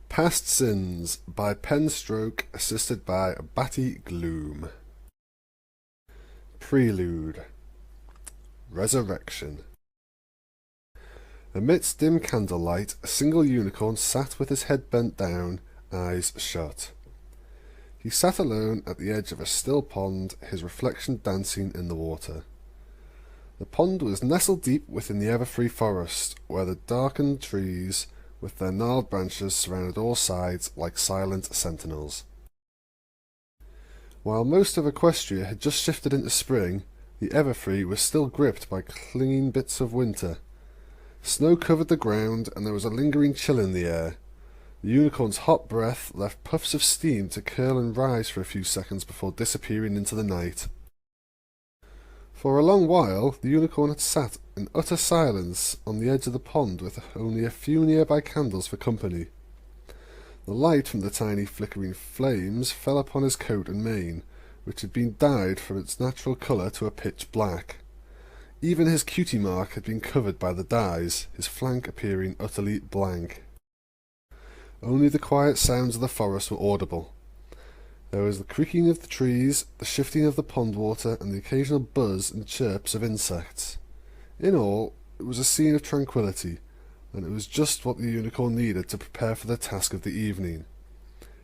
Past Sins by Penstroke, assisted by Batty Gloom. Prelude. Resurrection. Amidst dim candlelight, a single unicorn sat with his head bent down, eyes shut. He sat alone at the edge of a still pond, his reflection dancing in the water. The pond was nestled deep within the Everfree forest, where the darkened trees with their gnarled branches surrounded all sides like silent sentinels. While most of Equestria had just shifted into spring, the Everfree was still gripped by clinging bits of winter. Snow covered the ground, and there was a lingering chill in the air. The unicorn's hot breath left puffs of steam to curl and rise for a few seconds before disappearing into the night. For a long while, the unicorn had sat in utter silence on the edge of the pond with only a few nearby candles for company. The light from the tiny flickering flames fell upon his coat and mane, which had been dyed from its natural colour to a pitch black. Even his cutie mark had been covered by the dyes, his flank appearing utterly blank. Only the quiet sounds of the forest were audible. There was the creaking of the trees, the shifting of the pond water, and the occasional buzz and chirps of insects. In all, it was a scene of tranquillity, and it was just what the unicorn needed to prepare for the task of the evening.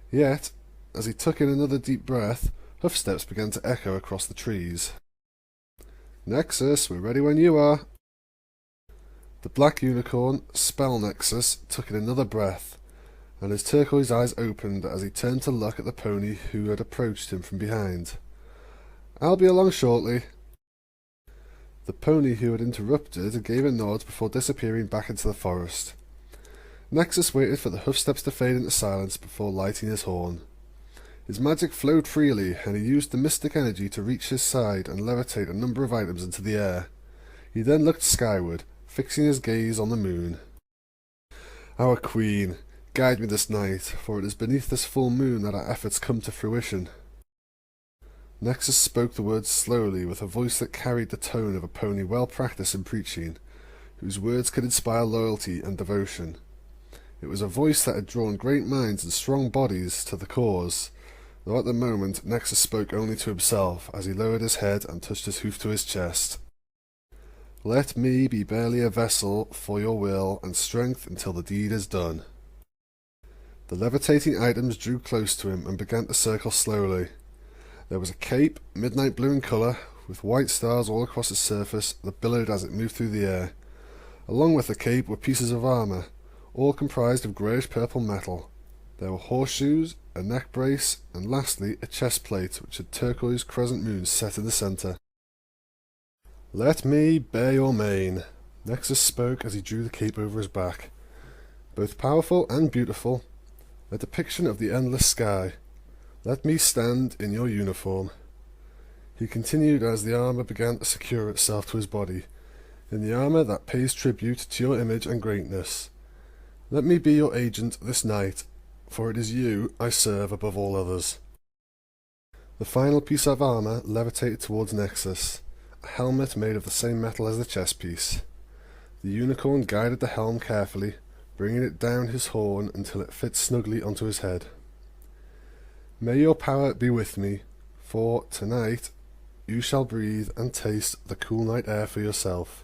Yet, as he took in another deep breath, hoofsteps began to echo across the trees. "Nexus, we're ready when you are." The black unicorn, Spell Nexus, took in another breath, and his turquoise eyes opened as he turned to look at the pony who had approached him from behind. "I'll be along shortly." The pony who had interrupted gave a nod before disappearing back into the forest. Nexus waited for the hoofsteps to fade into silence before lighting his horn. His magic flowed freely, and he used the mystic energy to reach his side and levitate a number of items into the air. He then looked skyward, fixing his gaze on the moon. "Our queen, guide me this night, for it is beneath this full moon that our efforts come to fruition." Nexus spoke the words slowly, with a voice that carried the tone of a pony well practiced in preaching, whose words could inspire loyalty and devotion. It was a voice that had drawn great minds and strong bodies to the cause, though at the moment Nexus spoke only to himself as he lowered his head and touched his hoof to his chest. "Let me be barely a vessel for your will and strength until the deed is done." The levitating items drew close to him and began to circle slowly. There was a cape, midnight blue in colour, with white stars all across its surface that billowed as it moved through the air. Along with the cape were pieces of armour, all comprised of greyish-purple metal. There were horseshoes, a neck brace, and lastly a chest plate which had turquoise crescent moons set in the centre. "Let me bear your mane," Nexus spoke as he drew the cape over his back. "Both powerful and beautiful, a depiction of the endless sky. Let me stand in your uniform." He continued as the armour began to secure itself to his body, in the armour that pays tribute to your image and greatness. "Let me be your agent this night, for it is you I serve above all others." The final piece of armour levitated towards Nexus, a helmet made of the same metal as the chest piece. The unicorn guided the helm carefully, bringing it down his horn until it fit snugly onto his head. "May your power be with me, for tonight you shall breathe and taste the cool night air for yourself.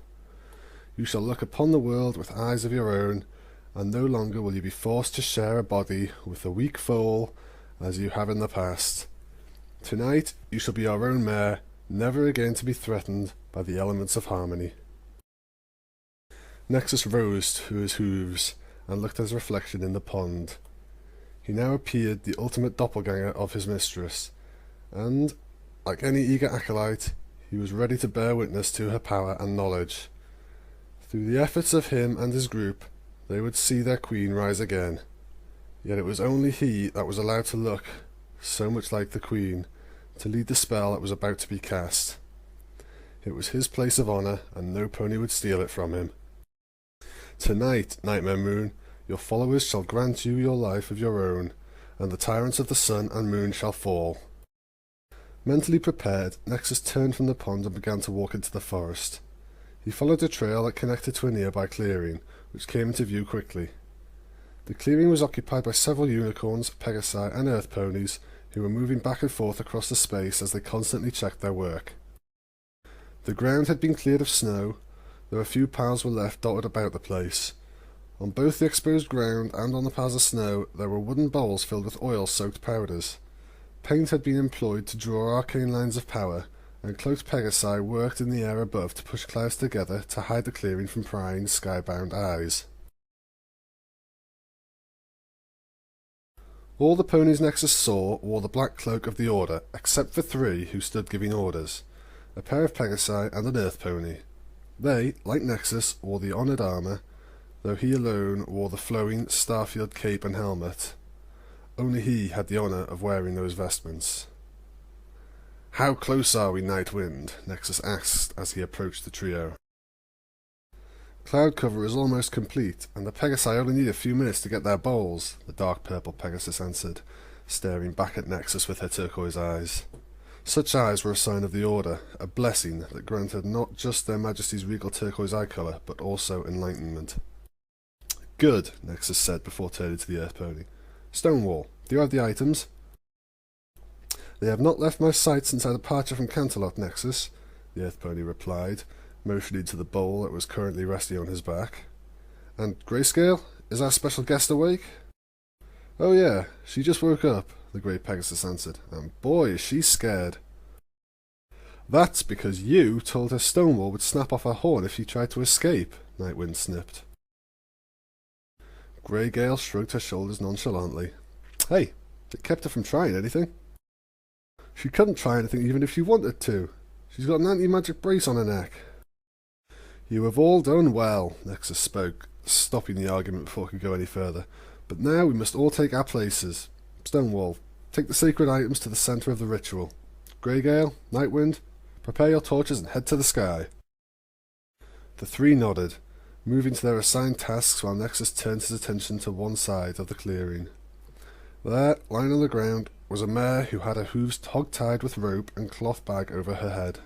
You shall look upon the world with eyes of your own, and no longer will you be forced to share a body with a weak foal as you have in the past. Tonight you shall be your own mare, never again to be threatened by the elements of harmony." Nexus rose to his hooves and looked at his reflection in the pond. He now appeared the ultimate doppelganger of his mistress, and, like any eager acolyte, he was ready to bear witness to her power and knowledge. Through the efforts of him and his group, they would see their queen rise again. Yet it was only he that was allowed to look so much like the queen, to lead the spell that was about to be cast. It was his place of honour, and no pony would steal it from him. "Tonight, Nightmare Moon, your followers shall grant you your life of your own, and the tyrants of the sun and moon shall fall." Mentally prepared, Nexus turned from the pond and began to walk into the forest. He followed a trail that connected to a nearby clearing, which came into view quickly. The clearing was occupied by several unicorns, pegasi, and earth ponies who were moving back and forth across the space as they constantly checked their work. The ground had been cleared of snow, though a few piles were left dotted about the place. On both the exposed ground and on the piles of snow there were wooden bowls filled with oil-soaked powders. Paint had been employed to draw arcane lines of power, and cloaked pegasi worked in the air above to push clouds together to hide the clearing from prying, skybound eyes. All the ponies Nexus saw wore the black cloak of the Order, except for 3 who stood giving orders, a pair of pegasi and an earth pony. They, like Nexus, wore the honoured armour, though he alone wore the flowing Starfield cape and helmet. Only he had the honour of wearing those vestments. "How close are we, Night Wind?" Nexus asked as he approached the trio. "Cloud cover is almost complete, and the pegasi only need a few minutes to get their bowls," the dark purple Pegasus answered, staring back at Nexus with her turquoise eyes. Such eyes were a sign of the Order, a blessing that granted not just their Majesty's regal turquoise eye colour, but also enlightenment. "Good," Nexus said before turning to the earth pony. "Stonewall, do you have the items?" "They have not left my sight since our departure from Canterlot, Nexus," the earth pony replied, motioning to the bowl that was currently resting on his back. "And Grayscale, is our special guest awake?" "Oh yeah, she just woke up," the grey Pegasus answered, "and boy is she scared." "That's because you told her Stonewall would snap off her horn if she tried to escape," Nightwind snipped. Greygale shrugged her shoulders nonchalantly. "Hey, it kept her from trying anything." "She couldn't try anything even if she wanted to. She's got an anti-magic brace on her neck." "You have all done well," Nexus spoke, stopping the argument before it could go any further. "But now we must all take our places. Stonewall, take the sacred items to the centre of the ritual. Greygale, Nightwind, prepare your torches and head to the sky." The 3 nodded, moving to their assigned tasks while Nexus turned his attention to one side of the clearing. There, lying on the ground, was a mare who had her hooves hog-tied with rope and cloth bag over her head.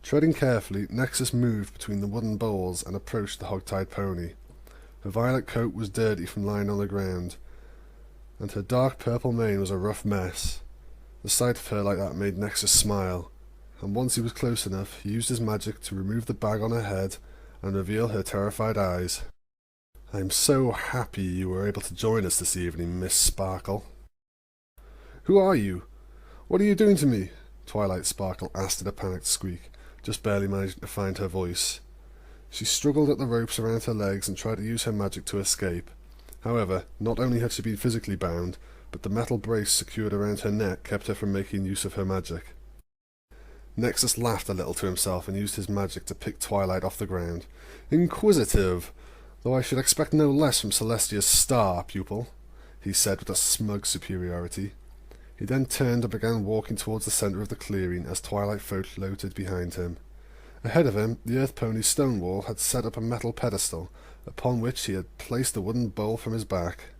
Treading carefully, Nexus moved between the wooden bowls and approached the hog-tied pony. Her violet coat was dirty from lying on the ground, and her dark purple mane was a rough mess. The sight of her like that made Nexus smile, and once he was close enough, he used his magic to remove the bag on her head and reveal her terrified eyes. "I'm so happy you were able to join us this evening, Miss Sparkle." "Who are you? What are you doing to me?" Twilight Sparkle asked in a panicked squeak, just barely managing to find her voice. She struggled at the ropes around her legs and tried to use her magic to escape. However, not only had she been physically bound, but the metal brace secured around her neck kept her from making use of her magic. Nexus laughed a little to himself and used his magic to pick Twilight off the ground. "Inquisitive, though I should expect no less from Celestia's star pupil," he said with a smug superiority. He then turned and began walking towards the centre of the clearing as Twilight floated behind him. Ahead of him, the earth pony Stonewall had set up a metal pedestal, upon which he had placed a wooden bowl from his back.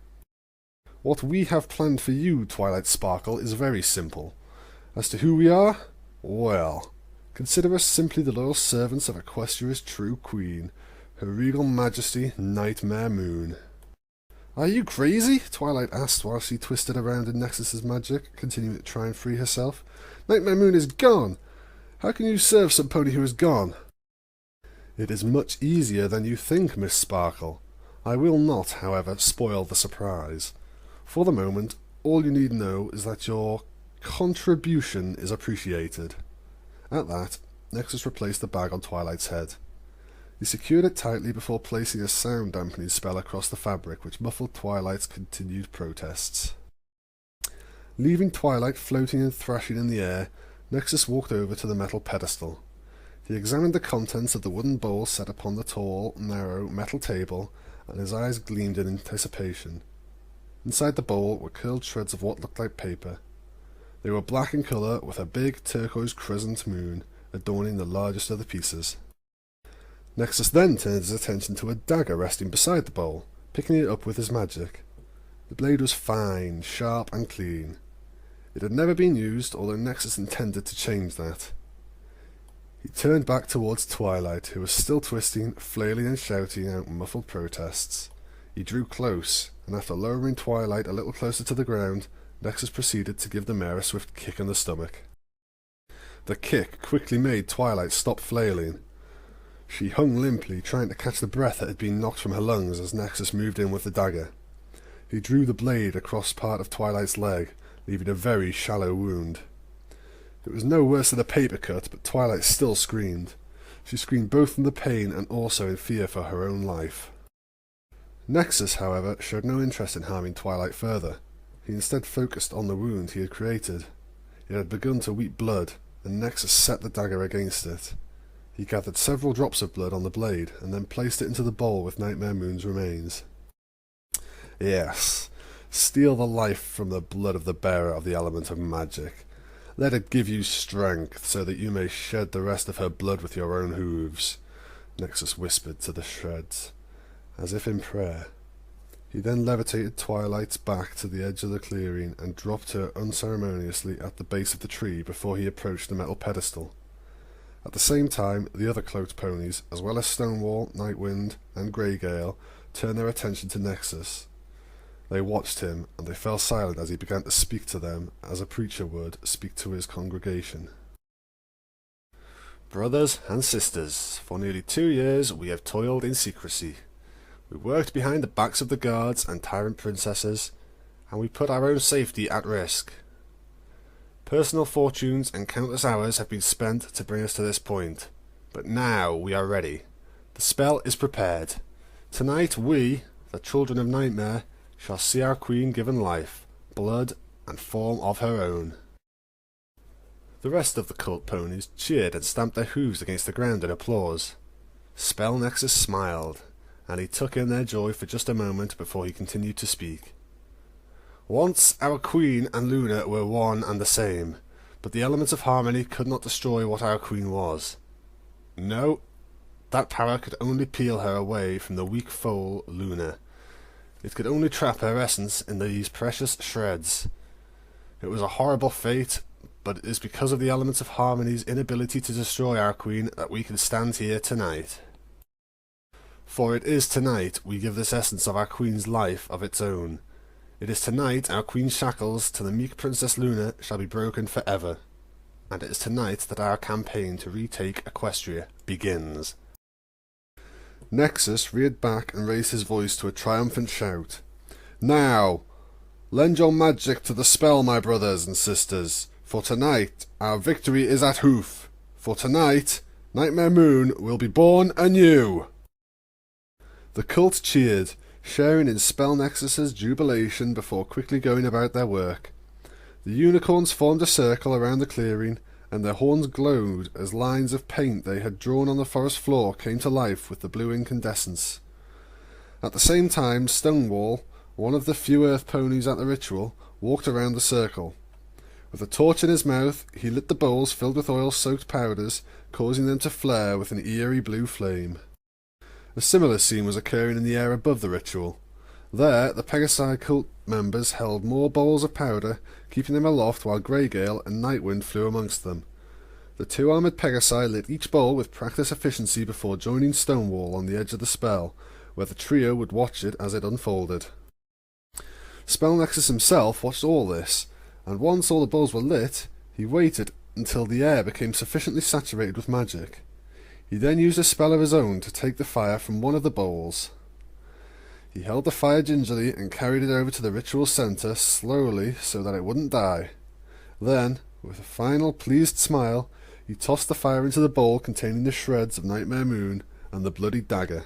"What we have planned for you, Twilight Sparkle, is very simple. As to who we are, well, consider us simply the loyal servants of Equestria's true queen, Her Regal Majesty Nightmare Moon." "Are you crazy?" Twilight asked while she twisted around in Nexus's magic, continuing to try and free herself. "Nightmare Moon is gone! How can you serve some pony who is gone?" "It is much easier than you think, Miss Sparkle. I will not, however, spoil the surprise. For the moment, all you need know is that your contribution is appreciated." At that, Nexus replaced the bag on Twilight's head. He secured it tightly before placing a sound dampening spell across the fabric, which muffled Twilight's continued protests. Leaving Twilight floating and thrashing in the air, Nexus walked over to the metal pedestal. He examined the contents of the wooden bowl set upon the tall, narrow metal table, and his eyes gleamed in anticipation. Inside the bowl were curled shreds of what looked like paper. They were black in colour, with a big turquoise crescent moon adorning the largest of the pieces. Nexus then turned his attention to a dagger resting beside the bowl, picking it up with his magic. The blade was fine, sharp and clean. It had never been used, although Nexus intended to change that. He turned back towards Twilight, who was still twisting, flailing and shouting out muffled protests. He drew close, and after lowering Twilight a little closer to the ground, Nexus proceeded to give the mare a swift kick in the stomach. The kick quickly made Twilight stop flailing. She hung limply, trying to catch the breath that had been knocked from her lungs as Nexus moved in with the dagger. He drew the blade across part of Twilight's leg, leaving a very shallow wound. It was no worse than a paper cut, but Twilight still screamed. She screamed both in the pain and also in fear for her own life. Nexus, however, showed no interest in harming Twilight further. He instead focused on the wound he had created. It had begun to weep blood, and Nexus set the dagger against it. He gathered several drops of blood on the blade, and then placed it into the bowl with Nightmare Moon's remains. Yes, steal the life from the blood of the bearer of the element of magic. Let it give you strength, so that you may shed the rest of her blood with your own hooves, Nexus whispered to the shreds, as if in prayer. He then levitated Twilight's back to the edge of the clearing and dropped her unceremoniously at the base of the tree before he approached the metal pedestal. At the same time, the other cloaked ponies, as well as Stonewall, Nightwind, and Greygale, turned their attention to Nexus. They watched him, and they fell silent as he began to speak to them, as a preacher would speak to his congregation. Brothers and sisters, for nearly 2 years we have toiled in secrecy. We worked behind the backs of the guards and tyrant princesses, and we put our own safety at risk. Personal fortunes and countless hours have been spent to bring us to this point, but now we are ready. The spell is prepared. Tonight we, the children of Nightmare, shall see our queen given life, blood, and form of her own. The rest of the cult ponies cheered and stamped their hooves against the ground in applause. Spell Nexus smiled, and he took in their joy for just a moment before he continued to speak. Once our queen and Luna were one and the same, but the elements of harmony could not destroy what our queen was. No, that power could only peel her away from the weak foal Luna. It could only trap her essence in these precious shreds. It was a horrible fate, but it is because of the elements of harmony's inability to destroy our queen that we can stand here tonight. For it is tonight we give this essence of our queen's life of its own. It is tonight our queen's shackles to the meek Princess Luna shall be broken forever. And it is tonight that our campaign to retake Equestria begins. Nexus reared back and raised his voice to a triumphant shout. Now, lend your magic to the spell, my brothers and sisters, for tonight our victory is at hoof. For tonight, Nightmare Moon will be born anew. The cult cheered, sharing in Spell Nexus's jubilation before quickly going about their work. The unicorns formed a circle around the clearing, and their horns glowed as lines of paint they had drawn on the forest floor came to life with the blue incandescence. At the same time, Stonewall, one of the few earth ponies at the ritual, walked around the circle. With a torch in his mouth, he lit the bowls filled with oil-soaked powders, causing them to flare with an eerie blue flame. A similar scene was occurring in the air above the ritual. There, the Pegasi cult members held more bowls of powder, keeping them aloft while Greygale and Nightwind flew amongst them. The 2 armoured Pegasi lit each bowl with practiced efficiency before joining Stonewall on the edge of the spell, where the trio would watch it as it unfolded. Spell Nexus himself watched all this, and once all the bowls were lit, he waited until the air became sufficiently saturated with magic. He then used a spell of his own to take the fire from one of the bowls. He held the fire gingerly and carried it over to the ritual centre slowly so that it wouldn't die. Then, with a final pleased smile, he tossed the fire into the bowl containing the shreds of Nightmare Moon and the bloody dagger.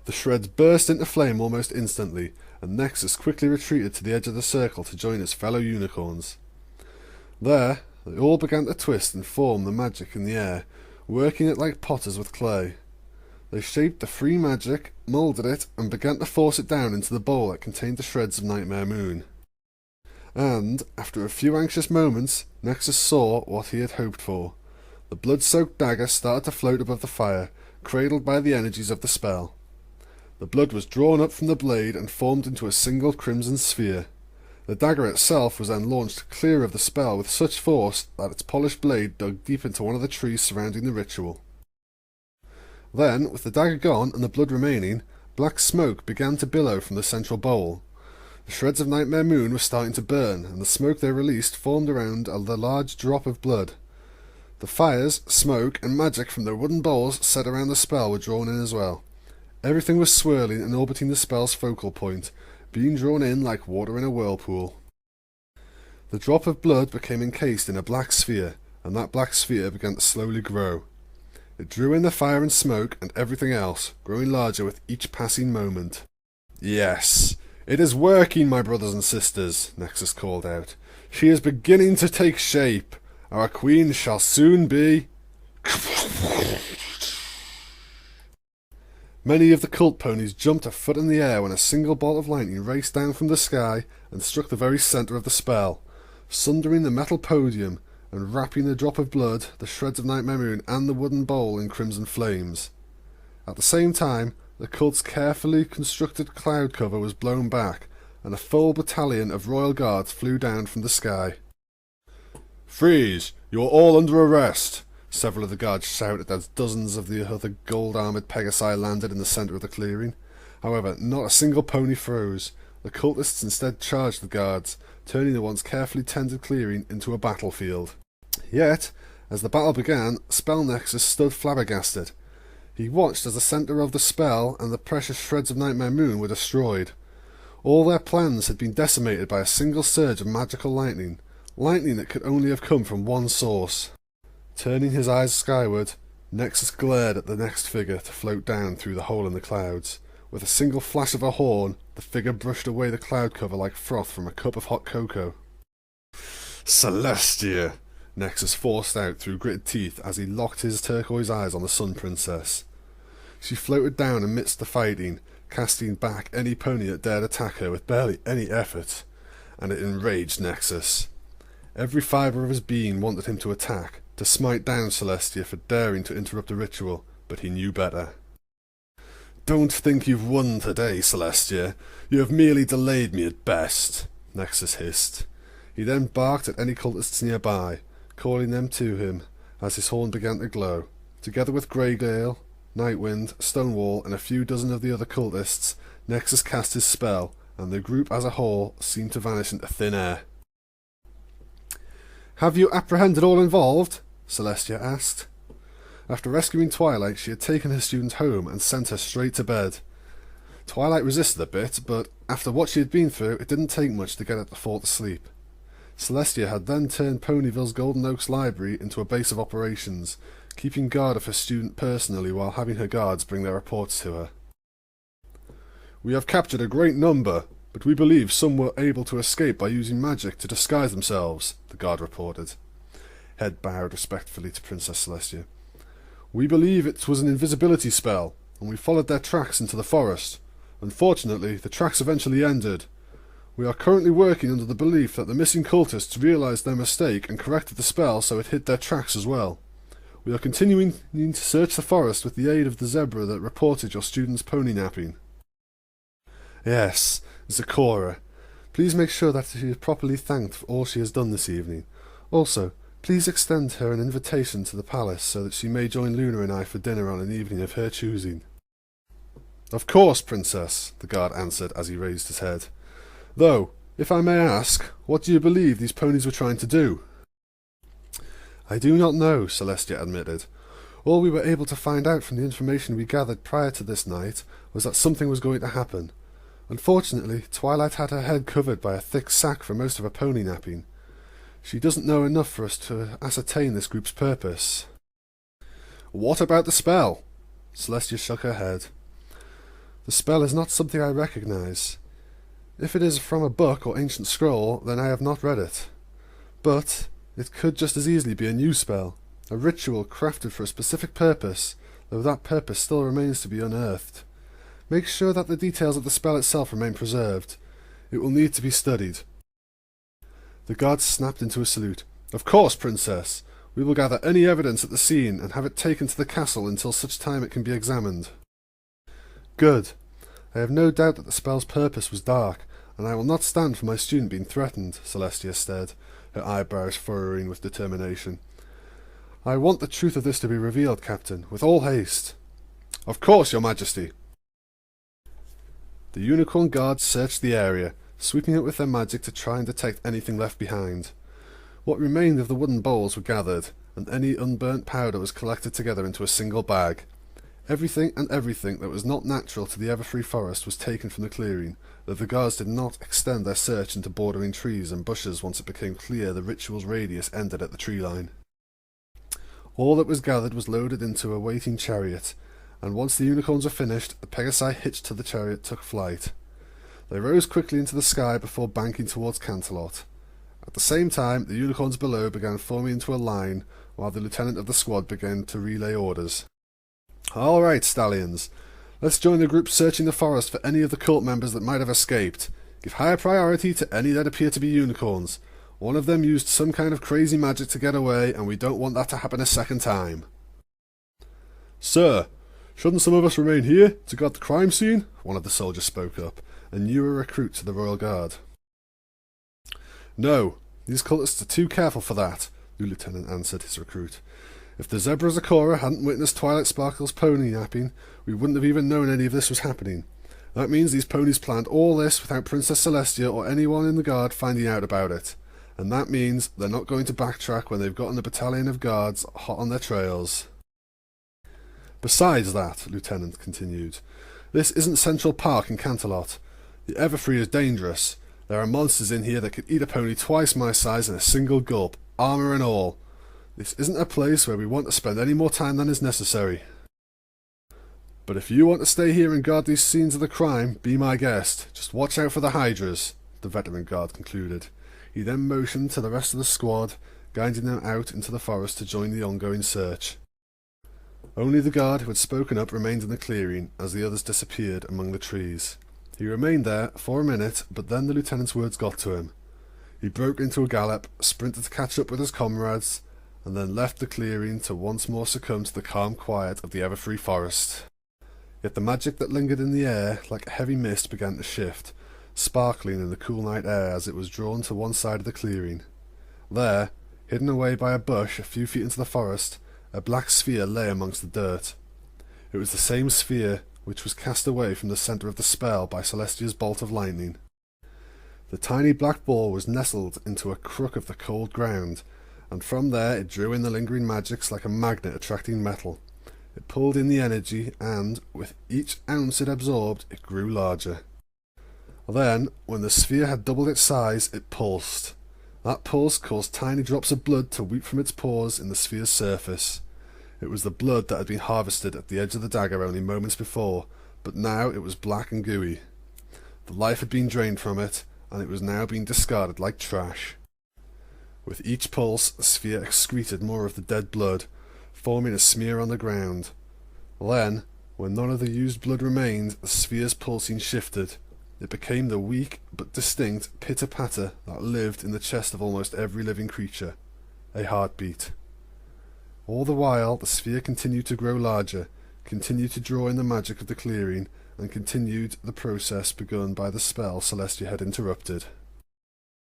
The shreds burst into flame almost instantly, and Nexus quickly retreated to the edge of the circle to join his fellow unicorns. There, they all began to twist and form the magic in the air, working it like potters with clay. They shaped the free magic, moulded it, and began to force it down into the bowl that contained the shreds of Nightmare Moon. And, after a few anxious moments, Nexus saw what he had hoped for. The blood-soaked dagger started to float above the fire, cradled by the energies of the spell. The blood was drawn up from the blade and formed into a single crimson sphere. The dagger itself was then launched clear of the spell with such force that its polished blade dug deep into one of the trees surrounding the ritual. Then, with the dagger gone and the blood remaining, Black smoke began to billow from the central bowl. The shreds of nightmare moon were starting to burn, and the smoke they released formed around the large drop of blood. The fires, smoke, and magic from the wooden bowls set around the spell were drawn in as well. Everything was swirling and orbiting the spell's focal point, being drawn in like water in a whirlpool. The drop of blood became encased in a black sphere, and that black sphere began to slowly grow. It drew in the fire and smoke and everything else, growing larger with each passing moment. "Yes, it is working, my brothers and sisters," Nexus called out. "She is beginning to take shape. Our queen shall soon be..." Many of the cult ponies jumped a foot in the air when a single bolt of lightning raced down from the sky and struck the very centre of the spell, sundering the metal podium and wrapping the drop of blood, the shreds of nightmare moon, and the wooden bowl in crimson flames. At the same time, the cult's carefully constructed cloud cover was blown back, and a full battalion of royal guards flew down from the sky. "Freeze! You are all under arrest!" Several of the guards shouted as dozens of the other gold-armoured pegasi landed in the centre of the clearing. However, not a single pony froze. The cultists instead charged the guards, turning the once carefully tended clearing into a battlefield. Yet, as the battle began, Spell Nexus stood flabbergasted. He watched as the centre of the spell and the precious shreds of Nightmare Moon were destroyed. All their plans had been decimated by a single surge of magical lightning that could only have come from one source. Turning his eyes skyward, Nexus glared at the next figure to float down through the hole in the clouds. With a single flash of a horn, the figure brushed away the cloud cover like froth from a cup of hot cocoa. "Celestia!" Nexus forced out through gritted teeth as he locked his turquoise eyes on the Sun Princess. She floated down amidst the fighting, casting back any pony that dared attack her with barely any effort, and it enraged Nexus. Every fibre of his being wanted him to attack, to smite down Celestia for daring to interrupt a ritual, but he knew better. "Don't think you've won today, Celestia. You have merely delayed me at best," Nexus hissed. He then barked at any cultists nearby, calling them to him as his horn began to glow. Together with Greygale, Nightwind, Stonewall, and a few dozen of the other cultists, Nexus cast his spell, and the group as a whole seemed to vanish into thin air. "Have you apprehended all involved?" Celestia asked. After rescuing Twilight, she had taken her student home and sent her straight to bed. Twilight resisted a bit, but after what she had been through, it didn't take much to get her to fall to sleep. Celestia had then turned Ponyville's Golden Oaks Library into a base of operations, keeping guard of her student personally while having her guards bring their reports to her. "We have captured a great number, but we believe some were able to escape by using magic to disguise themselves," the guard reported. Head bowed respectfully to Princess Celestia. "We believe it was an invisibility spell, and we followed their tracks into the forest. Unfortunately, the tracks eventually ended. We are currently working under the belief that the missing cultists realized their mistake and corrected the spell so it hid their tracks as well. We are continuing to search the forest with the aid of the zebra that reported your student's pony napping." "Yes, Zecora. Please make sure that she is properly thanked for all she has done this evening. Also, please extend her an invitation to the palace so that she may join Luna and I for dinner on an evening of her choosing." "Of course, Princess," the guard answered as he raised his head. "Though, if I may ask, what do you believe these ponies were trying to do?" "I do not know," Celestia admitted. "All we were able to find out from the information we gathered prior to this night was that something was going to happen. Unfortunately, Twilight had her head covered by a thick sack for most of her pony napping. She doesn't know enough for us to ascertain this group's purpose." "What about the spell?" Celestia shook her head. "The spell is not something I recognize. If it is from a book or ancient scroll, then I have not read it. But it could just as easily be a new spell, a ritual crafted for a specific purpose, though that purpose still remains to be unearthed. Make sure that the details of the spell itself remain preserved. It will need to be studied." The guard snapped into a salute. "Of course, Princess. We will gather any evidence at the scene and have it taken to the castle until such time it can be examined." "Good. I have no doubt that the spell's purpose was dark, and I will not stand for my student being threatened," Celestia said, her eyebrows furrowing with determination. "I want the truth of this to be revealed, Captain, with all haste." "Of course, Your Majesty." The unicorn guards searched the area, sweeping it with their magic to try and detect anything left behind. What remained of the wooden bowls were gathered, and any unburnt powder was collected together into a single bag. Everything that was not natural to the Everfree forest was taken from the clearing, though the guards did not extend their search into bordering trees and bushes once it became clear the ritual's radius ended at the tree line. All that was gathered was loaded into a waiting chariot, and once the unicorns were finished, the pegasi hitched to the chariot took flight. They rose quickly into the sky before banking towards Canterlot. At the same time, the unicorns below began forming into a line, while the lieutenant of the squad began to relay orders. "All right, stallions. Let's join the group searching the forest for any of the cult members that might have escaped. Give higher priority to any that appear to be unicorns. One of them used some kind of crazy magic to get away, and we don't want that to happen a second time." "Sir, shouldn't some of us remain here to guard the crime scene?" one of the soldiers spoke up, a newer recruit to the Royal Guard. "No, these cultists are too careful for that," the lieutenant answered his recruit. "If the zebra Zakora hadn't witnessed Twilight Sparkle's pony napping, we wouldn't have even known any of this was happening. That means these ponies planned all this without Princess Celestia or anyone in the guard finding out about it. And that means they're not going to backtrack when they've gotten a battalion of guards hot on their trails." "Besides that," the lieutenant continued, "this isn't Central Park in Canterlot. The Everfree is dangerous. There are monsters in here that could eat a pony twice my size in a single gulp, armour and all. This isn't a place where we want to spend any more time than is necessary. But if you want to stay here and guard these scenes of the crime, be my guest. Just watch out for the hydras," the veteran guard concluded. He then motioned to the rest of the squad, guiding them out into the forest to join the ongoing search. Only the guard who had spoken up remained in the clearing as the others disappeared among the trees. He remained there for a minute, but then the lieutenant's words got to him. He broke into a gallop, sprinted to catch up with his comrades, and then left the clearing to once more succumb to the calm quiet of the Everfree forest. Yet the magic that lingered in the air like a heavy mist began to shift, sparkling in the cool night air as it was drawn to one side of the clearing. There, hidden away by a bush a few feet into the forest, a black sphere lay amongst the dirt. It was the same sphere which was cast away from the centre of the spell by Celestia's bolt of lightning. The tiny black ball was nestled into a crook of the cold ground, and from there it drew in the lingering magics like a magnet attracting metal. It pulled in the energy, and, with each ounce it absorbed, it grew larger. Then, when the sphere had doubled its size, it pulsed. That pulse caused tiny drops of blood to weep from its pores in the sphere's surface. It was the blood that had been harvested at the edge of the dagger only moments before, but now it was black and gooey. The life had been drained from it, and it was now being discarded like trash. With each pulse, the sphere excreted more of the dead blood, forming a smear on the ground. Then, when none of the used blood remained, the sphere's pulsing shifted. It became the weak but distinct pitter-patter that lived in the chest of almost every living creature, a heartbeat. All the while, the sphere continued to grow larger, continued to draw in the magic of the clearing, and continued the process begun by the spell Celestia had interrupted.